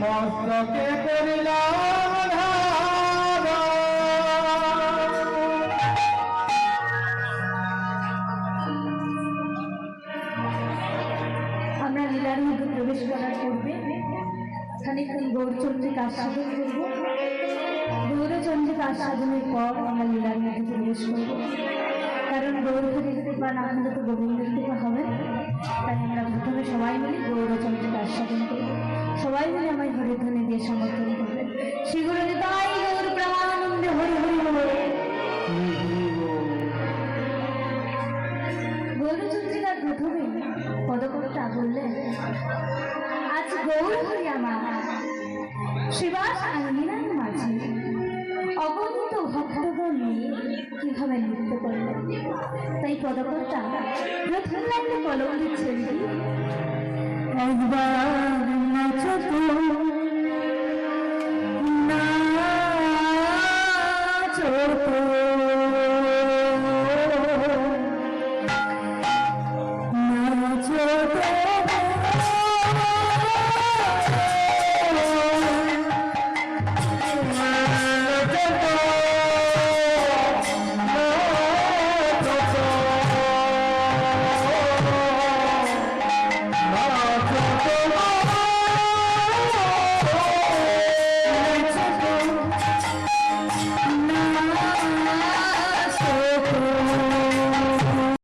মস্তকে করিলাম ধারণ। আমরা লীলার মধ্যে প্রবেশ করার পূর্বে খানিকক্ষণ গৌরচন্দ্রিকা আস্বাদন করব। গৌরচন্দ্রিকা আস্বাদনের পর আমরা লীলার মধ্যে প্রবেশ করব, কারণ গৌরহরির কৃপা না হলে তো গোবিন্দের কৃপা হবে। তাই আমরা প্রথমে সবাই মিলে গৌরচন্দ্রিকা আস্বাদন করব। সবাই মিলে আমার হরিধ্বনি দিয়ে সমর্থন করবে। শ্রীগুরুজি তাই গৌর প্রাণানন্দে হরি হরি হরি। গৌরচন্দ্রিকার প্রথমে পদকর্তা বললেন, আজ গৌর হরি আমার শিবাস আঙ্গিনার মাঝে অগণিত ভক্তগণ নিয়ে কিভাবে নৃত্য করলেন। তাই পদকর্তা প্রথম লাইনে কলম দিচ্ছেন, একবার নাচো তো নাচো তো নাচো তো